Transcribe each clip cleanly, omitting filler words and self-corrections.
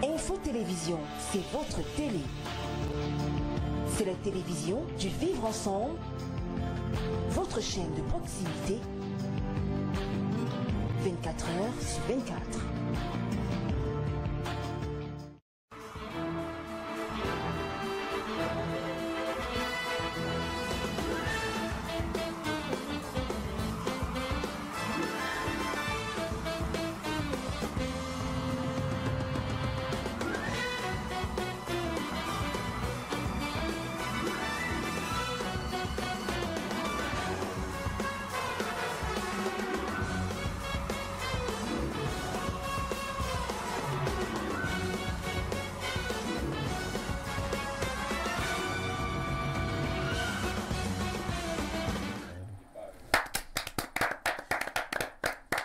Info Télévision, c'est votre télé. C'est la télévision du vivre ensemble, votre chaîne de proximité, 24 heures sur 24.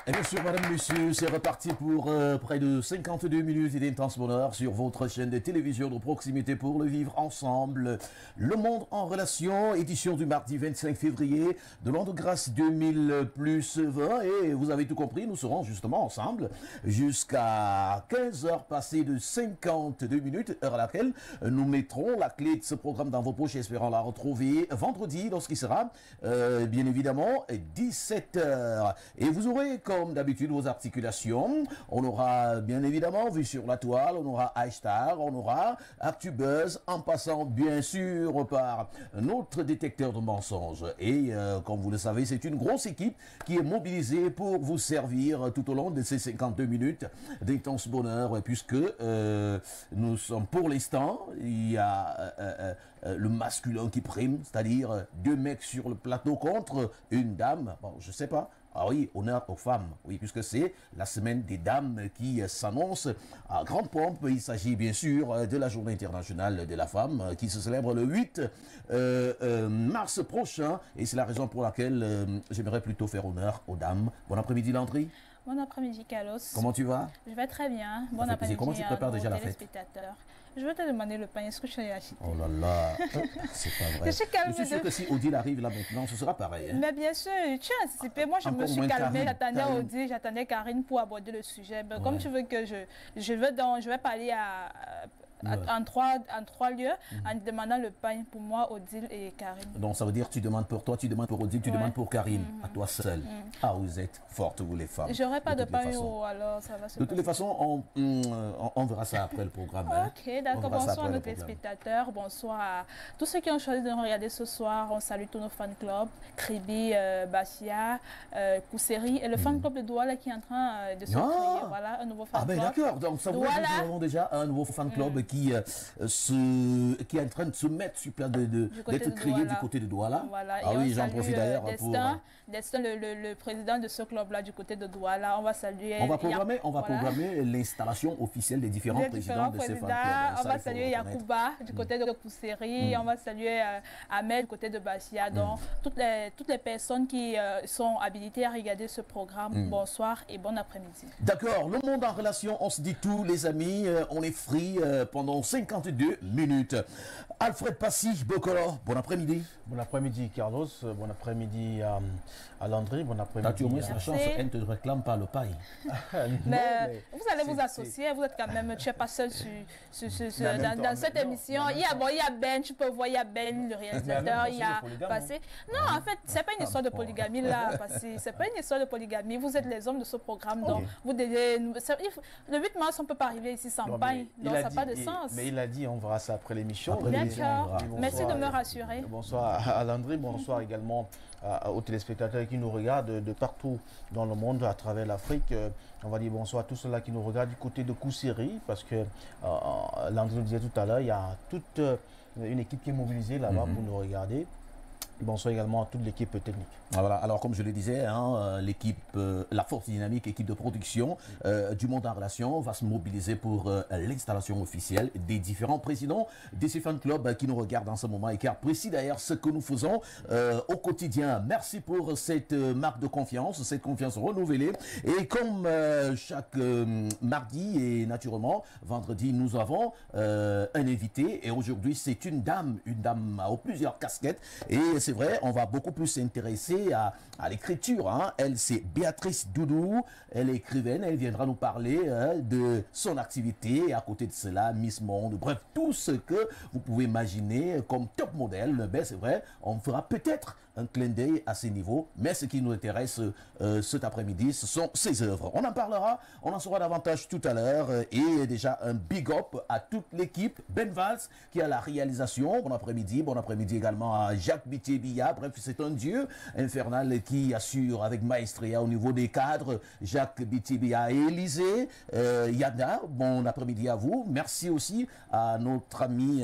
Et bien sûr, madame, monsieur, c'est reparti pour près de 52 minutes d'intense bonheur sur votre chaîne de télévision de proximité pour le vivre ensemble. Le Monde en relation, édition du mardi 25 février de l'an de grâce 2000 plus 20. Et vous avez tout compris, nous serons justement ensemble jusqu'à 15 heures passées de 52 minutes, heure à laquelle nous mettrons la clé de ce programme dans vos poches, espérant la retrouver vendredi lorsqu'il sera, bien évidemment, 17 heures. Et vous aurez, comme d'habitude, vos articulations. On aura bien évidemment vu sur la toile, on aura hashtag, on aura ActuBuzz, en passant bien sûr par notre détecteur de mensonges. Et comme vous le savez, c'est une grosse équipe qui est mobilisée pour vous servir tout au long de ces 52 minutes d'intense bonheur, puisque nous sommes pour l'instant, il y a le masculin qui prime, c'est-à-dire 2 mecs sur le plateau contre une dame. Bon, je sais pas. Ah oui, honneur aux femmes, oui, puisque c'est la semaine des dames qui s'annonce à grande pompe. Il s'agit bien sûr de la journée internationale de la femme qui se célèbre le 8 mars prochain. Et c'est la raison pour laquelle j'aimerais plutôt faire honneur aux dames. Bon après-midi, Landry. Bon après-midi, Carlos. Comment tu vas? Je vais très bien. Bon après-midi. Comment tu prépares déjà la fête? Je vais te demander le pain. Est-ce que je l'ai acheté? Oh là là, c'est pas vrai. Je suis sûr que si Odile arrive là maintenant, ce sera pareil. Hein? Mais bien sûr, tu as anticipé. Moi, je me suis calmée. J'attendais Odile, j'attendais Karine pour aborder le sujet. Mais comme tu veux que je vais parler en trois lieux, en demandant le pain pour moi, Odile et Karine. Donc ça veut dire que tu demandes pour toi, tu demandes pour Odile, tu demandes pour Karine, à toi seule. Ah, vous êtes fortes, vous les femmes. J'aurai pas de pain, alors ça va se passer. De toutes les façons, on verra ça après le programme. Ok, d'accord. Bonsoir à nos téléspectateurs, bonsoir à tous ceux qui ont choisi de nous regarder ce soir. On salue tous nos fan clubs, Kribi, Bassia, Kousseri et le fan club de Douala qui est en train de se créer. Voilà, un nouveau fan club. Ah ben d'accord, donc ça veut dire que nous avons déjà un nouveau fan club qui est en train de se mettre sur place, d'être créé du côté de Douala. Voilà. Ah oui, j'en profite d'ailleurs pour... Destin, le président de ce club-là du côté de Douala, on va saluer... On va programmer l'installation officielle des différents présidents de ce fan club. On va saluer Yacouba du côté de Kousseri, on va saluer Ahmed du côté de Bassia. Donc, toutes les personnes qui sont habilitées à regarder ce programme, bonsoir et bon après-midi. D'accord, le monde en relation, on se dit tout les amis, on est free pendant 52 minutes. Alfred Passy, Bokolo, bon après-midi. Bon après-midi Carlos, bon après-midi à Landry, bon après-midi. As-tu au moins la chance, elle ne te réclame pas le paille. mais vous allez vous associer, vous êtes quand même, tu n'es pas seul dans cette émission. Il y a Ben, tu peux voir, il y a Ben, le réalisateur, il y a Passé. Non, en fait, ce n'est pas une histoire de polygamie là, Passé. Ce n'est pas une histoire de polygamie. Vous êtes les hommes de ce programme. Donc, vous devez, le 8 mars, on ne peut pas arriver ici sans paille. Donc, ça n'a pas de sens. Mais il a dit, on verra ça après l'émission. D'accord. Merci de me rassurer. Bonsoir à Landry, bonsoir également aux téléspectateurs qui nous regardent de partout dans le monde, à travers l'Afrique. On va dire bonsoir à tous ceux-là qui nous regardent du côté de Kousseri, parce que Landry le disait tout à l'heure, il y a toute une équipe qui est mobilisée là-bas pour nous regarder. Bonsoir également à toute l'équipe technique. Voilà, alors comme je le disais, hein, l'équipe, la force dynamique, équipe de production du Monde en relation va se mobiliser pour l'installation officielle des différents présidents de ces fan clubs qui nous regardent en ce moment et qui apprécient d'ailleurs ce que nous faisons au quotidien. Merci pour cette marque de confiance, cette confiance renouvelée. Et comme chaque mardi et naturellement vendredi, nous avons un invité et aujourd'hui c'est une dame aux plusieurs casquettes et c'est vrai, on va beaucoup plus s'intéresser à l'écriture. Hein. Elle, c'est Béatrice Doudou. Elle est écrivaine. Elle viendra nous parler de son activité. Et à côté de cela, Miss Monde. Bref, tout ce que vous pouvez imaginer comme top modèle. Ben, c'est vrai, on fera peut-être un clin d'œil à ces niveaux. Mais ce qui nous intéresse cet après-midi, ce sont ses œuvres. On en parlera, on en saura davantage tout à l'heure. Et déjà, un big up à toute l'équipe. Ben Valls qui a la réalisation. Bon après-midi également à Jacques Bitié-Billa. Bref, c'est un dieu infernal qui assure avec maestria au niveau des cadres. Jacques Bitié-Billa et Élysée. Yana, bon après-midi à vous. Merci aussi à notre ami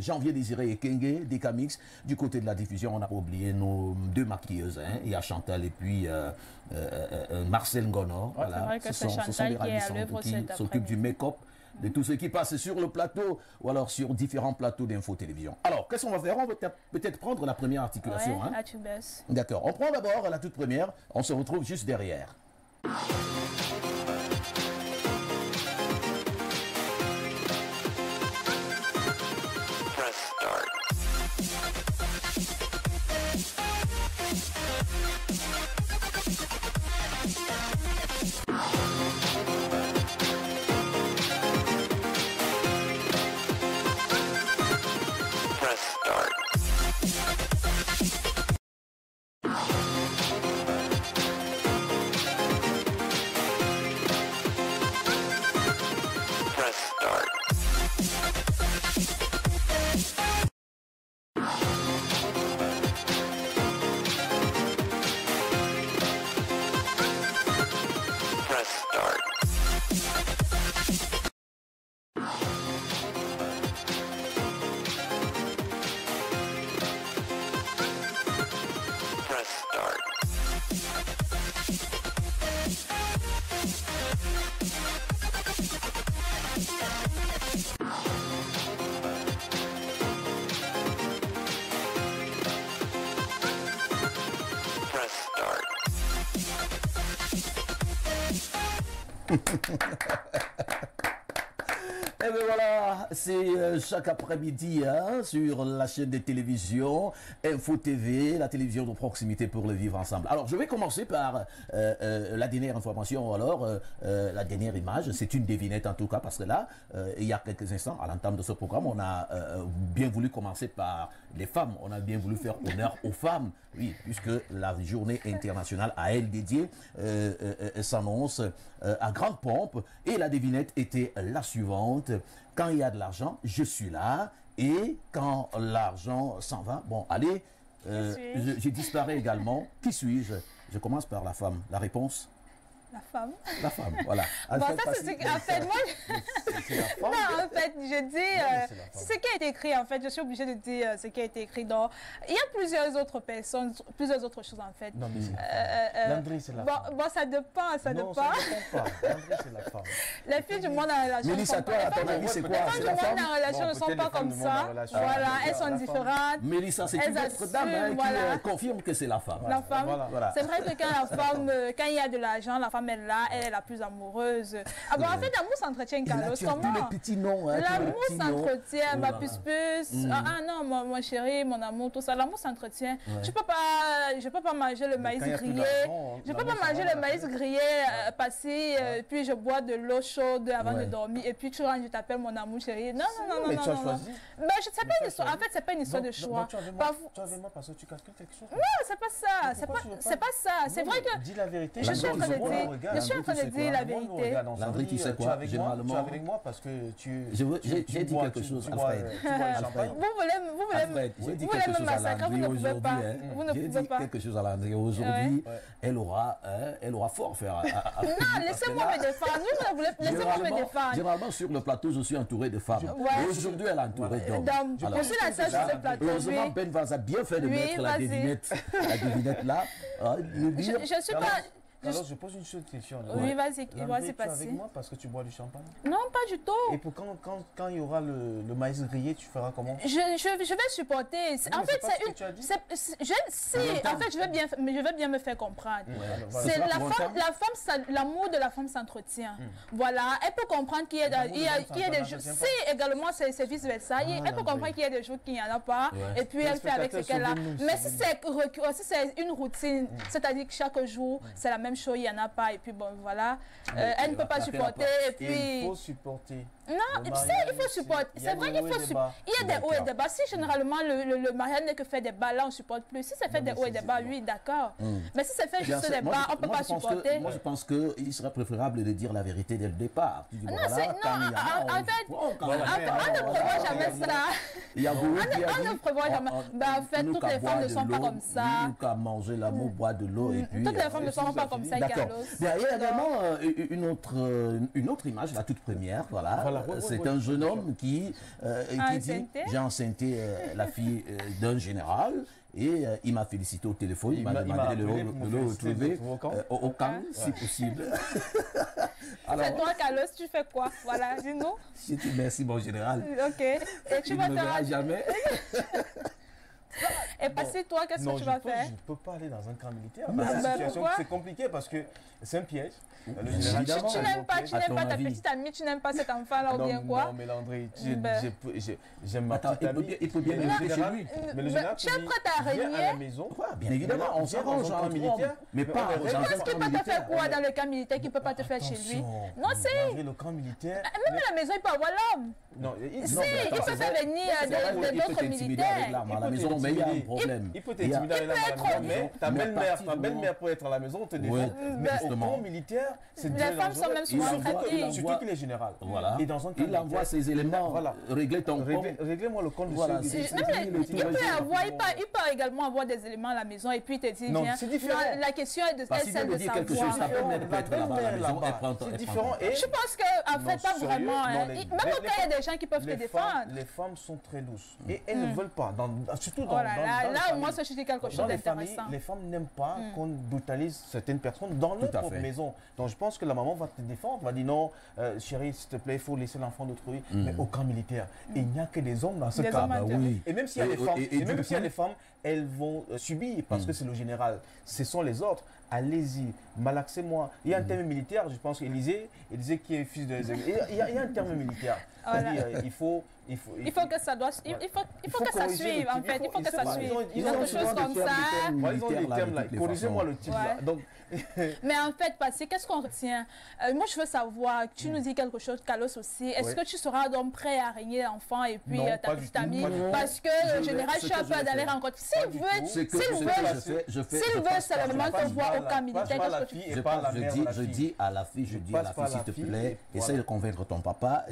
Janvier Désiré et Kenge des Camix. Du côté de la diffusion, on n'a pas oublié nos deux maquilleuses. Hein. Il y a Chantal et puis Marcel Ngonor. Voilà. C'est vrai que c'est ce sont Chantal les qui est à l'œuvre qui cet s'occupent du après-midi. make-up de tout ce qui passe sur le plateau ou alors sur différents plateaux d'info-télévision. Alors, qu'est-ce qu'on va faire? On va peut-être prendre la première articulation. Ouais, Hein? là, tu baisses. D'accord. On prend d'abord la toute première. On se retrouve juste derrière. Et bien voilà, c'est chaque après-midi hein, sur la chaîne de télévision Info TV, la télévision de proximité pour le vivre ensemble. Alors je vais commencer par la dernière information, alors la dernière image, c'est une devinette en tout cas, parce que là, il y a quelques instants, à l'entame de ce programme, on a bien voulu commencer par les femmes, on a bien voulu faire honneur aux femmes, oui, puisque la journée internationale à elle dédiée s'annonce à grande pompe, et la devinette était la suivante: quand il y a de l'argent, je suis là, et quand l'argent s'en va, bon, allez, je disparais également. Qui suis-je? Je commence par la femme. La réponse? La femme. La femme, voilà. Bon, ça, c'est en fait, moi... Non, en fait, je dis... c'est ce qui a été écrit, en fait. Je suis obligée de dire ce qui a été écrit. Donc, il y a plusieurs autres personnes, plusieurs autres choses, en fait. Non, mais c'est la femme. Landry, c'est la femme. Bon, ça dépend, ça non, dépend. ça dépend pas. Landry, c'est la femme. Les filles du monde en relation... Mélissa, toi, à ton avis, c'est quoi? Les femmes du monde en relation ne sont pas comme ça. Voilà, elles sont différentes. Mélissa, c'est une autre dame qui confirme que c'est la femme. La femme. C'est vrai que quand la femme, quand il y a de l'argent, la femme est là, elle est la plus amoureuse. Ah bon, en fait, l'amour s'entretient, Carlos. Comment? Les petits noms. Hein, l'amour s'entretient, ma puce. Ah non, mon chéri, mon amour, tout ça. L'amour s'entretient. Ouais. Je peux pas manger le maïs grillé. Je peux pas manger le maïs grillé, passer, puis je bois de l'eau chaude avant de dormir. Et puis tu rentres, je t'appelle mon amour, chéri. Non. Mais tu as choisi. Mais je sais pas une histoire. En fait, c'est pas une histoire de choix. Tu as avec moi parce que tu calcules quelque chose. Non, c'est pas ça. C'est pas ça. C'est vrai que. Dis la vérité. Je suis en train de dire. Je suis en train de dire la vérité. Landry, tu sais quoi? Généralement. Tu es avec moi parce que tu. J'ai dit quelque chose, Alfred. Vous voulez me massacrer, vous ne pouvez pas. Vous ne pouvez pas. Quelque chose à Landry. Aujourd'hui, elle aura fort faire. Non, laissez-moi me défendre. Laissez-moi me défendre. Généralement, sur le plateau, je suis entouré de femmes. Aujourd'hui, elle est entourée d'hommes. Je suis la seule sur ce plateau. Heureusement, Ben Vaz a bien fait de mettre la devinette là. Je suis pas... Alors, je pose une seule question. Oui, vas-y, vas-y, passer. Avec moi parce que tu bois du champagne? Non, pas du tout. Et pour quand il y aura le maïs grillé, tu feras comment? Je vais supporter. En fait, je veux bien me faire comprendre. C'est l'amour de la femme s'entretient. Voilà, elle peut comprendre qu'il y a des jours. Si également c'est vice versa, elle peut comprendre qu'il y a des jours qu'il n'y en a pas. Et puis elle fait avec ce qu'elle a. Mais si c'est une routine, c'est-à-dire que chaque jour c'est la même chose, il n'y en a pas. Et puis bon, voilà, elle ne peut pas supporter. Et puis il faut supporter. Non, tu sais, il faut supporter. C'est vrai qu'il faut supporter. Il y a des hauts et des bas. Si généralement le mariage n'est que faire des bas, là on ne supporte plus. Si ça fait des hauts et des bas, oui, d'accord. Mais si ça fait juste des bas, on ne peut pas supporter. Moi je pense qu'il serait préférable de dire la vérité dès le départ. Non, en fait, on ne prévoit jamais cela. On ne prévoit jamais. En fait, toutes les femmes ne sont pas comme ça. Nous qu'à manger l'amour, boire de l'eau et puis... Toutes les femmes ne sont pas comme ça, Carlos. Il y a également une autre image, la toute première, voilà. C'est un jeune homme qui dit « J'ai enceinté la fille d'un général ». Et il m'a félicité au téléphone, il m'a demandé de le retrouver au camp, si possible. C'est toi, Carlos, tu fais quoi? Voilà, dis-nous. Je dis merci, mon général. Ok. Et tu vas faire jamais. Et passer toi, qu'est-ce que tu vas faire? Je ne peux pas aller dans un camp militaire. C'est compliqué parce que c'est un piège. Tu n'aimes pas ta petite amie, tu n'aimes pas cet enfant-là ou bien quoi? Non, mais Landry, j'aime ma petite amie. Il peut bien rester chez lui. Mais le général, tu es prête à régner à la maison. Bien évidemment, on s'arrange en militaire. Mais pas dans un Parce qu'il peut te faire quoi dans le camp militaire qu'il ne peut pas te faire chez lui? Non, c'est... Le camp militaire... Même à la maison, il peut avoir l'homme. Non, il peut faire venir d'autres militaires. À la maison, mais il y a un problème. Il peut t'intimider à la maison, mais ta belle-mère peut être à la maison, on te défend. Mais au camp militaire, c'est bien les femmes sont même souvent traitées. Surtout qu'il est général. Voilà. Et dans un camp il envoie ses éléments. Voilà. Régler ton compte. Réglez-moi le compte. Voilà. Il peut également avoir des éléments à la maison et puis te dire, non, c'est différent. La question est de celle de savoir. C'est différent. Je pense qu'en fait, pas vraiment. Même quand il y a des gens qui peuvent te défendre. Les femmes sont très douces. Et elles ne veulent pas. Surtout dans là, au moins, ça, je dis quelque chose d'intéressant. Les femmes n'aiment pas qu'on brutalise certaines personnes dans leur propre maison. Donc, je pense que la maman va te défendre, va dire non, chérie, s'il te plaît, il faut laisser l'enfant d'autrui. Mais au camp militaire, il n'y a que des hommes dans ce cas. Et même s'il y a des femmes, et même s'il y a des femmes, elles vont subir parce que c'est le général. Ce sont les autres. Allez-y, malaxez-moi. Il y a un terme militaire, je pense qu'Élysée qui est fils de... Il y a un terme militaire. Il faut que ça doit... Il faut que ça suive, en fait. Il faut que ça suive. Quelque chose comme ça. Ils ont des termes là. Corrigez-moi le type là. Mais en fait, Passy, qu'est-ce qu'on retient? Moi, je veux savoir, tu nous dis quelque chose, Carlos aussi. Est-ce que tu seras donc prêt à régner l'enfant et puis ta petite amie? Parce que le général Chapa d'aller rencontrer. S'il veut seulement te voir au camp militaire, qu'est-ce que tu fais? Je dis à la fille, s'il te plaît, essaye de convaincre ton papa.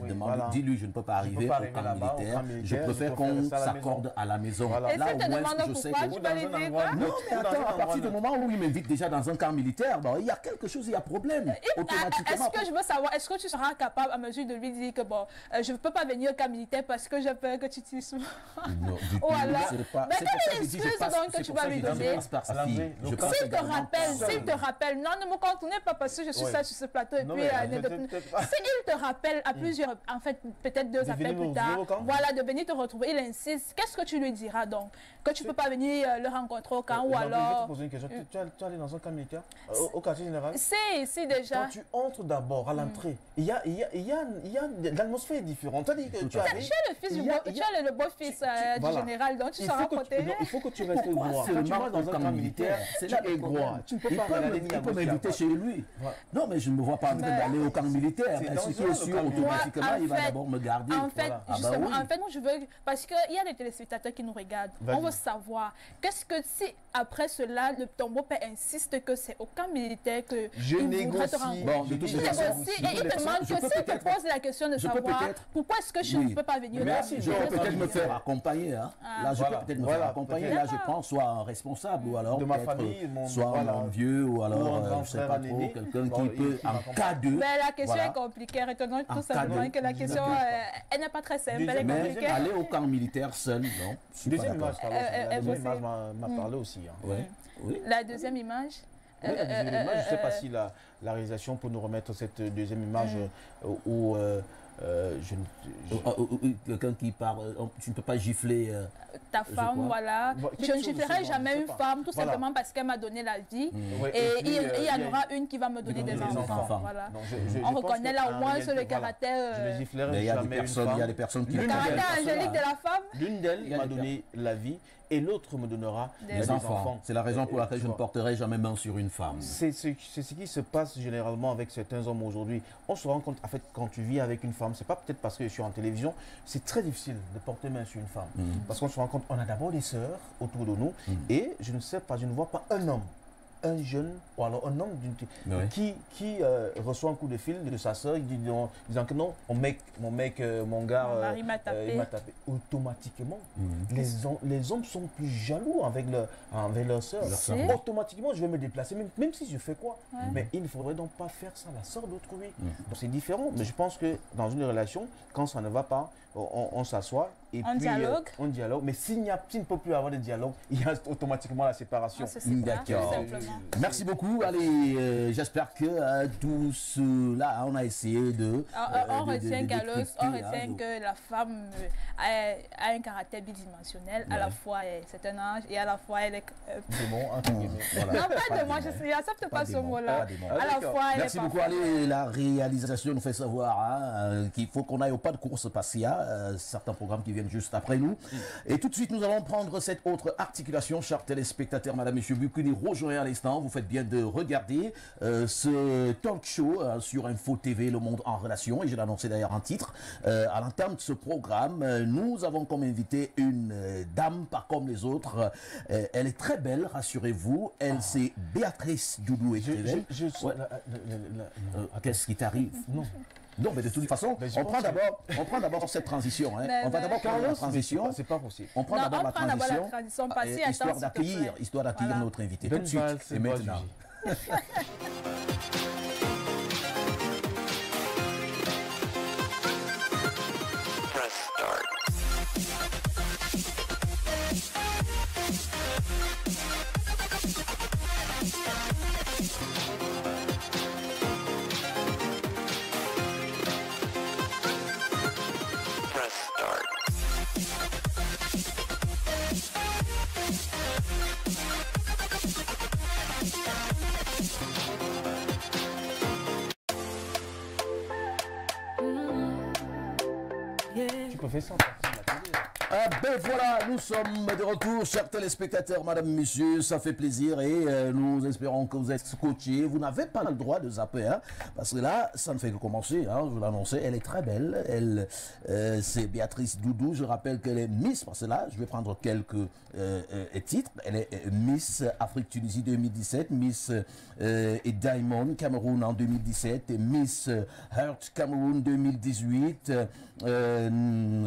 Dis-lui, je ne peux pas arriver au camp militaire. Je préfère qu'on s'accorde à la maison. Là, au moins, je sais que... Non, mais attends, à partir du moment où il m'invite déjà dans un camp militaire, il y a quelque chose, il y a problème. Est-ce que je veux savoir, est-ce que tu seras capable à mesure de lui dire que bon, je ne peux pas venir au camp militaire parce que j'ai peur que tu t'y sois? Non, du tout. Mais quelle excuse donc que tu vas lui donner? S'il te rappelle, non, ne me contournez pas parce que je suis seule sur ce plateau et puis s'il te rappelle à plusieurs, en fait, peut-être 2 appels plus tard, voilà, de venir te retrouver, il insiste, qu'est-ce que tu lui diras donc? Que tu ne peux pas venir le rencontrer au camp ou alors... Je vais te poser une question. Tu es allé dans un camp militaire au quartier général? Si, déjà. Quand tu entres d'abord à l'entrée, l'atmosphère est différente. Tu es le beau-fils du général, donc tu seras protégé. Il faut que tu restes droit. Quand tu vas dans un camp militaire, tu es droit. Tu ne peux pas il peut m'inviter chez lui. Non, mais je ne me vois pas en train d'aller au camp militaire. Ce qui est sûr, automatiquement, il va d'abord me garder. En fait, justement, moi, je veux... Parce qu'il y a des téléspectateurs qui nous regardent. On veut savoir, qu'est-ce que si, après cela, ton beau-père insiste que c'est au camp militaire que je négocie. Bon, de toute façon, et il te demande que s'il te pose la question de savoir pourquoi est-ce que je ne peux pas venir là. Je peux peut-être me faire accompagner. Là, je peux peut-être me faire accompagner. Là, je prends soit un responsable ou alors de ma famille, soit un vieux ou alors, je ne sais pas trop, quelqu'un qui peut, en cas de... Mais la question est compliquée. Retenons tout simplement que la question, elle n'est pas très simple. Elle est compliquée. Aller au camp militaire seul, non. Deuxième image, m'a parlé aussi. La deuxième image, Oui, la deuxième image, je ne sais pas si la réalisation peut nous remettre cette deuxième image où quelqu'un qui parle, tu ne peux pas gifler ta femme, voilà. Bon, Je ne giflerai jamais une femme, tout simplement parce qu'elle m'a donné la vie. Et il y en aura une qui va me donner des enfants. Voilà. On reconnaît là au moins sur le caractère. Je ne giflerai mais jamais une femme. Il y a des personnes qui... Le caractère angélique de la femme. L'une d'elles m'a donné la vie et l'autre me donnera des enfants. C'est la raison pour laquelle je ne porterai jamais main sur une femme. C'est ce qui se passe généralement avec certains hommes aujourd'hui. On se rend compte, en fait, quand tu vis avec une femme, c'est pas peut-être parce que je suis en télévision, c'est très difficile de porter main sur une femme. Parce qu'on se rend compte, on a d'abord des sœurs autour de nous et je ne sais pas, je ne vois pas un homme, un jeune, ou alors un homme qui reçoit un coup de fil de sa sœur disant que non, mon gars, il m'a tapé. Automatiquement, les hommes sont plus jaloux avec leur sœur. Automatiquement, je vais me déplacer, même si je fais quoi. Mais il ne faudrait donc pas faire ça à la sœur d'autrui. Donc c'est différent. Mais je pense que dans une relation, quand ça ne va pas, on s'assoit et puis on dialogue. Mais s'il ne peut plus avoir de dialogue, il y a automatiquement la séparation. D'accord. Merci beaucoup. Allez, j'espère que tout cela, on a essayé de... On retient que la femme a un caractère bidimensionnel. À la fois, c'est un ange et à la fois, elle est... Démon, entre guillemets. Non, pas démon, je n'accepte pas ce mot-là. À la fois, elle est... Merci beaucoup. Allez, la réalisation nous fait savoir qu'il faut qu'on aille au pas de course parce qu'il y a certains programmes qui viennent juste après nous. Et tout de suite, nous allons prendre cette autre articulation. Chers téléspectateurs, madame, monsieur, vu que nous rejoignez à l'instant, vous faites bien de regarder ce talk show sur Info TV, Le Monde en Relation. Et je l'ai annoncé d'ailleurs en titre. À l'entame de ce programme, nous avons comme invité une dame, pas comme les autres. Elle est très belle, rassurez-vous. Elle, c'est Béatrice Doudou. Qu'est-ce qui t'arrive? Non, mais de toute façon, on prend d'abord cette transition. Hein. On va d'abord prendre la transition. C'est pas possible. On prend d'abord la transition, histoire d'accueillir notre invité. Tout de suite et maintenant. Tu peux faire ça. Ben voilà, nous sommes de retour, chers téléspectateurs, madame, monsieur, ça fait plaisir et nous espérons que vous êtes scotchés. Vous n'avez pas le droit de zapper, hein, parce que là, ça ne fait que commencer, hein, je vous l'annonçais, elle est très belle, c'est Béatrice Doudou, je rappelle qu'elle est Miss, parce que là, je vais prendre quelques titres, elle est Miss Afrique Tunisie 2017, Miss Diamond Cameroun en 2017, et Miss Heart Cameroun 2018,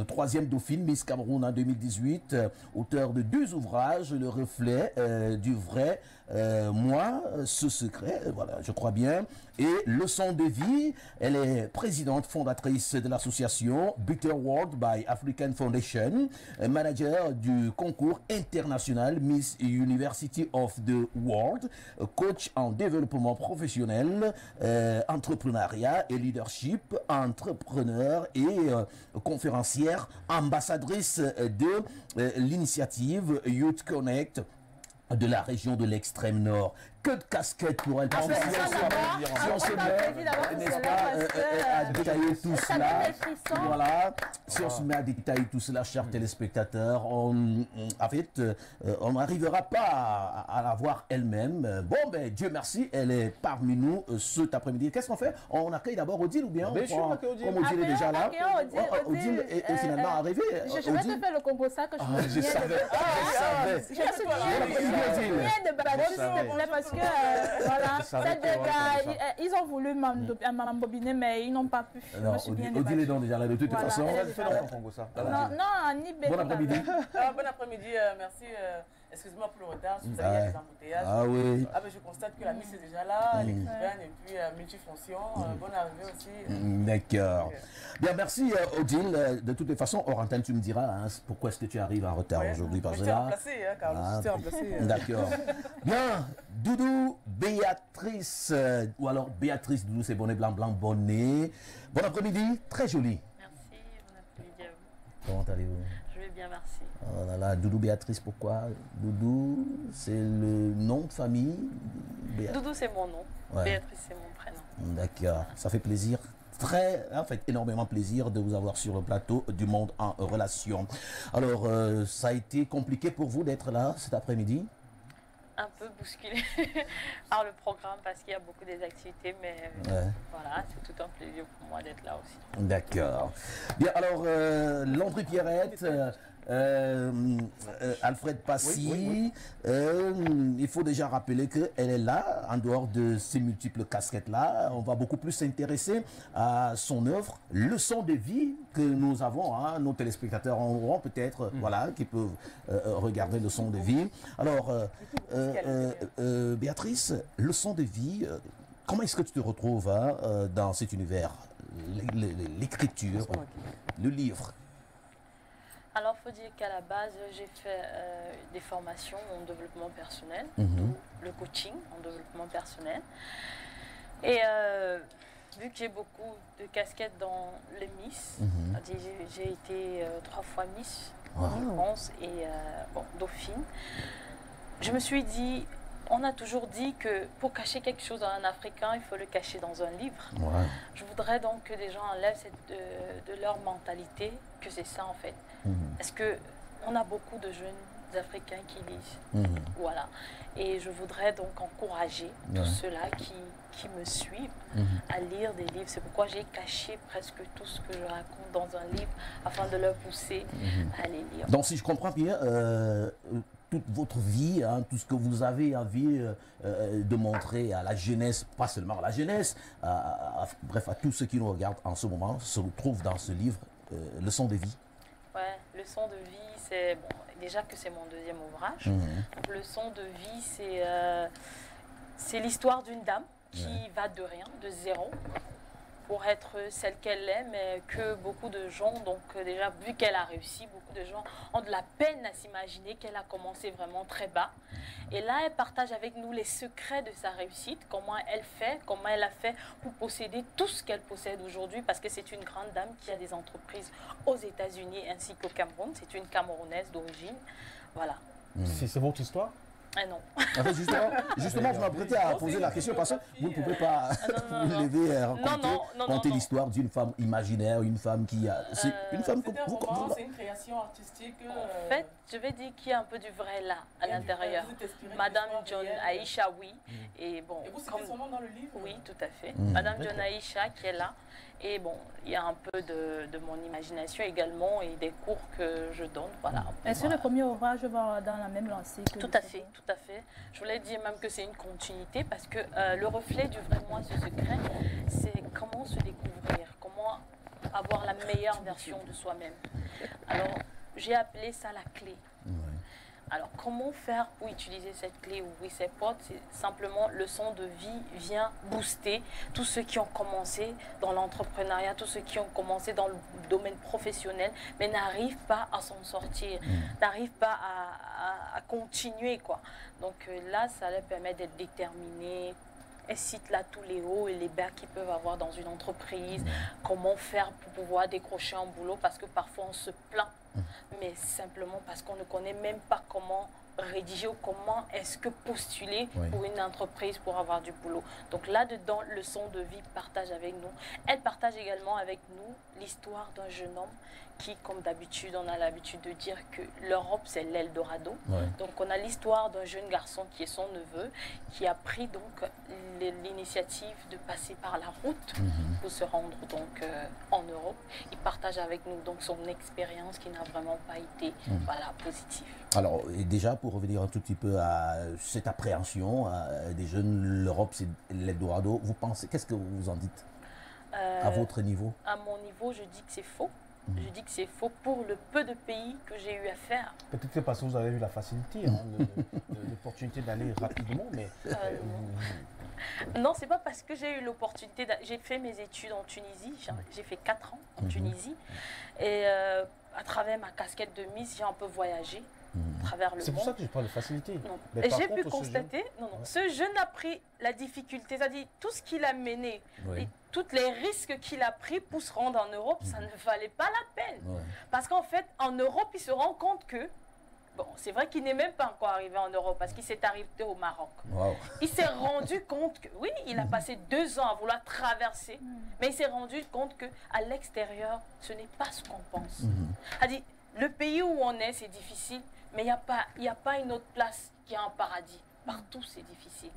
troisième dauphine, Miss Cameroun en 2018, auteur de 2 ouvrages, Le reflet du vrai, Moi, ce secret, voilà, je crois bien, et Leçon de vie. Elle est présidente fondatrice de l'association Better World by African Foundation, manager du concours international Miss University of the World, coach en développement professionnel, entrepreneuriat et leadership, entrepreneur et conférencière, ambassadrice de l'initiative Youth Connect de la région de l'extrême nord. Que de casquettes pour elle. Si on se met, n'est-ce pas, à détailler tout cela, voilà, si on se met à détailler tout cela, chers téléspectateurs, en fait, on n'arrivera pas à la voir elle-même. Bon, ben, Dieu merci, elle est parmi nous cet après-midi. Qu'est-ce qu'on fait? On accueille d'abord Odile ou bien on prend, comme Odile est déjà là, Odile est finalement arrivé. Je vais te faire le combo ça que je savais. Parce que voilà, ces deux gars, ils ont voulu m'embobiner, mais ils n'ont pas pu. Non, Odile est donc déjà là de toute façon. Non, ni Bon après-midi. Bon après-midi, merci. Excusez-moi pour le retard, si vous avez des embouteillages. Ah oui. Ah ben je constate que la Miss est déjà là, l'écrivaine et puis multifonction. Bonne arrivée aussi. D'accord. Bien, merci Odile. De toutes les façons, hors antenne, tu me diras hein, pourquoi est-ce que tu arrives en retard aujourd'hui. Je t'ai remplacé, hein, Carlos. Je t'ai remplacé. D'accord. Bien, Doudou, Béatrice, ou alors Béatrice Doudou, c'est bonnet blanc, blanc, bonnet. Bon après-midi, très joli. Merci, bon après-midi à vous. Comment allez-vous? Je vais bien, merci. Oh là là, Doudou Béatrice, pourquoi? Doudou, c'est le nom de famille? Doudou, c'est mon nom. Ouais. Béatrice, c'est mon prénom. D'accord, ça fait plaisir. En fait, énormément plaisir de vous avoir sur le plateau du Monde en Relation. Alors, ça a été compliqué pour vous d'être là cet après-midi? Un peu bousculé par le programme parce qu'il y a beaucoup des activités, mais voilà, c'est tout un plaisir pour moi d'être là aussi. D'accord. Bien, alors, Landry Pierrette, Alfred Passy, il faut déjà rappeler qu'elle est là, en dehors de ces multiples casquettes-là. On va beaucoup plus s'intéresser à son œuvre, Leçon de vie que nous avons. Hein, nos téléspectateurs auront peut-être, voilà, qui peuvent regarder Leçon de vie. Alors, Béatrice, Leçon de vie, comment est-ce que tu te retrouves hein, dans cet univers, l'écriture, le livre? Alors, il faut dire qu'à la base, j'ai fait des formations en développement personnel, le coaching en développement personnel. Et vu que j'ai beaucoup de casquettes dans les Miss, j'ai été 3 fois Miss France et Dauphine, je me suis dit, on a toujours dit que pour cacher quelque chose à un Africain, il faut le cacher dans un livre. Je voudrais donc que les gens enlèvent de leur mentalité que c'est ça en fait. Parce qu'on a beaucoup de jeunes Africains qui lisent. Voilà. Et je voudrais donc encourager tous ceux-là qui me suivent à lire des livres. C'est pourquoi j'ai caché presque tout ce que je raconte dans un livre afin de leur pousser à les lire. Donc si je comprends bien, toute votre vie, hein, tout ce que vous avez envie de montrer à la jeunesse, pas seulement à la jeunesse, bref à tous ceux qui nous regardent en ce moment, se trouve dans ce livre, Leçon de vie. Ouais, Leçon de vie, c'est bon, déjà que c'est mon 2e ouvrage. Donc, Leçon de vie, c'est l'histoire d'une dame qui va de rien, de zéro, pour être celle qu'elle est, mais que beaucoup de gens, donc déjà vu qu'elle a réussi, beaucoup de gens ont de la peine à s'imaginer qu'elle a commencé vraiment très bas. Et là, elle partage avec nous les secrets de sa réussite, comment elle a fait pour posséder tout ce qu'elle possède aujourd'hui, parce que c'est une grande dame qui a des entreprises aux États-Unis ainsi qu'au Cameroun. C'est une Camerounaise d'origine. Voilà. C'est votre histoire? Ah non. En fait, justement, je m'apprêtais à poser la question parce que vous ne pouvez pas vous lever et raconter l'histoire d'une femme imaginaire, une femme qui a... C'est une femme comme vous. C'est une création artistique. En fait, je vais dire qu'il y a un peu du vrai là, à l'intérieur. Madame John Aïcha, oui. Et bon, et vous citez son nom dans le livre? Oui, tout à fait. Madame John Aïcha qui est là. Et bon, il y a un peu de mon imagination également et des cours que je donne. Voilà. Est-ce que le premier ouvrage va dans la même lancée que Tout à fait, tout à fait. Je voulais dire même que c'est une continuité parce que le reflet du vrai moi, ce secret, c'est comment se découvrir, comment avoir la meilleure version de soi-même. Alors, j'ai appelé ça la clé. Alors, comment faire pour utiliser cette clé, ouvrir ces portes? C'est simplement Leçon de vie vient booster tous ceux qui ont commencé dans l'entrepreneuriat, tous ceux qui ont commencé dans le domaine professionnel, mais n'arrivent pas à s'en sortir, n'arrivent pas à continuer, quoi. Donc là, ça leur permet d'être déterminés. Elle cite là tous les hauts et les bas qu'ils peuvent avoir dans une entreprise, comment faire pour pouvoir décrocher un boulot, parce que parfois on se plaint, mais simplement parce qu'on ne connaît même pas comment rédiger ou comment est-ce que postuler pour une entreprise pour avoir du boulot. Donc là-dedans, Leçon de vie partage avec nous. Elle partage également avec nous l'histoire d'un jeune homme qui, comme d'habitude, on a l'habitude de dire que l'Europe, c'est l'Eldorado. Donc on a l'histoire d'un jeune garçon qui est son neveu, qui a pris donc l'initiative de passer par la route pour se rendre donc en Europe. Il partage avec nous donc son expérience qui n'a vraiment pas été voilà, positive. Alors déjà, pour revenir un tout petit peu à cette appréhension des jeunes, l'Europe c'est l'Eldorado, vous pensez, qu'est-ce que vous en dites à votre niveau? À mon niveau, je dis que c'est faux. Je dis que c'est faux pour le peu de pays que j'ai eu à faire. Peut-être que parce que vous avez eu la facilité, l'opportunité d'aller rapidement, mais... Non, c'est pas parce que j'ai eu l'opportunité. J'ai fait mes études en Tunisie. J'ai fait 4 ans en Tunisie. Et à travers ma casquette de Miss, j'ai un peu voyagé à travers le monde. C'est pour ça que je parle de facilité. Et j'ai pu constater, ce jeune a pris la difficulté, c'est-à-dire tout ce qu'il a mené, et tous les risques qu'il a pris pour se rendre en Europe, ça ne valait pas la peine. Parce qu'en fait, en Europe, il se rend compte que, bon, c'est vrai qu'il n'est même pas encore arrivé en Europe parce qu'il s'est arrivé au Maroc. Il s'est rendu compte que, oui, il a passé 2 ans à vouloir traverser, mais il s'est rendu compte qu'à l'extérieur, ce n'est pas ce qu'on pense. C'est-à-dire, le pays où on est, c'est difficile, mais il n'y a pas une autre place qui est un paradis. Partout, c'est difficile.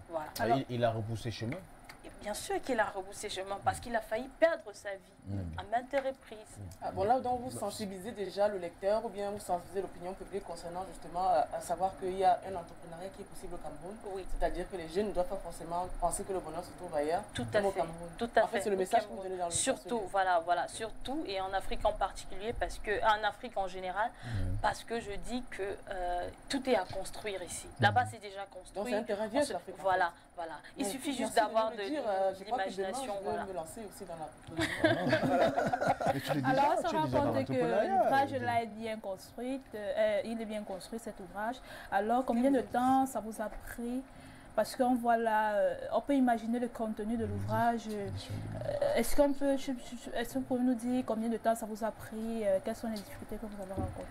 Voilà. Alors, il a repoussé chemin. Et bien sûr qu'il a rebroussé chemin parce qu'il a failli perdre sa vie à maintes reprises. Bon, là, donc, vous sensibilisez déjà le lecteur ou bien vous sensibilisez l'opinion publique concernant justement à savoir qu'il y a un entrepreneuriat qui est possible au Cameroun. Oui. C'est-à-dire que les jeunes ne doivent pas forcément penser que le bonheur se trouve ailleurs. Tout à fait. Tout à fait. En fait, c'est le message que vous donnez dans le surtout, voilà, surtout, et en Afrique en particulier, parce que, en Afrique en général, parce que je dis que tout est à construire ici. Là-bas, c'est déjà construit. Donc, c'est un terrain vierge, l'Afrique. Voilà. Il suffit juste d'avoir de l'imagination. Je vais me lancer aussi dans la... Alors, on se rend compte que l'ouvrage là est bien construit, il est bien construit cet ouvrage. Alors, combien de temps ça vous a pris? Parce qu'on voit là, on peut imaginer le contenu de l'ouvrage. Est-ce que vous pouvez nous dire combien de temps ça vous a pris? Quelles sont les difficultés que vous avez rencontrées?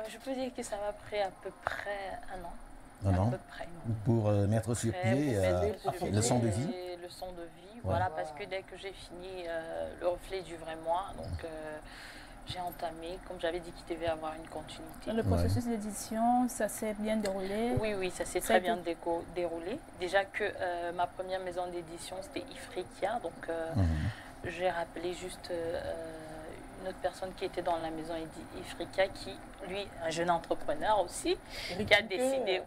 Je peux dire que ça m'a pris à peu près 1 an. À peu près. Pour mettre sur pied leçon de vie. Leçon de vie, voilà, parce que dès que j'ai fini le reflet du vrai moi, donc j'ai entamé, comme j'avais dit qu'il devait avoir une continuité. Le processus d'édition, ça s'est bien déroulé? Oui, ça s'est très bien déroulé. Déjà que ma première maison d'édition, c'était Ifriqiya, donc j'ai rappelé juste une autre personne qui était dans la maison Ifriqiya, qui, lui, un jeune entrepreneur aussi, qui a décidé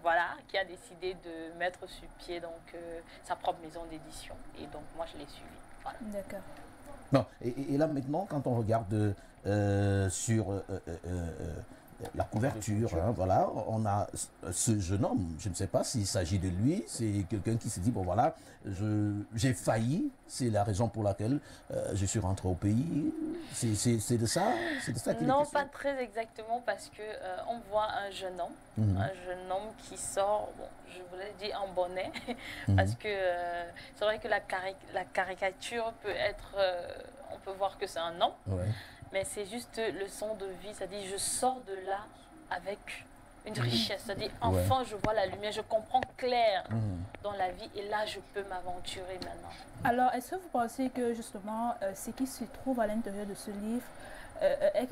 de mettre sur pied donc, sa propre maison d'édition. Et donc, moi, je l'ai suivi. Voilà. D'accord. Non, et là, maintenant, quand on regarde sur la couverture, voilà, on a ce jeune homme, je ne sais pas s'il s'agit de lui, c'est quelqu'un qui se dit, bon voilà, j'ai failli, c'est la raison pour laquelle je suis rentré au pays, c'est de ça qu'il Non, pas très exactement, parce que on voit un jeune homme qui sort, bon, je vous l'ai dit, en bonnet, parce que c'est vrai que la caricature peut être, on peut voir que c'est un homme, mais c'est juste leçon de vie, c'est-à-dire je sors de là avec une richesse, c'est-à-dire enfin je vois la lumière, je comprends clair dans la vie et là je peux m'aventurer maintenant. Alors est-ce que vous pensez que justement ce qui se trouve à l'intérieur de ce livre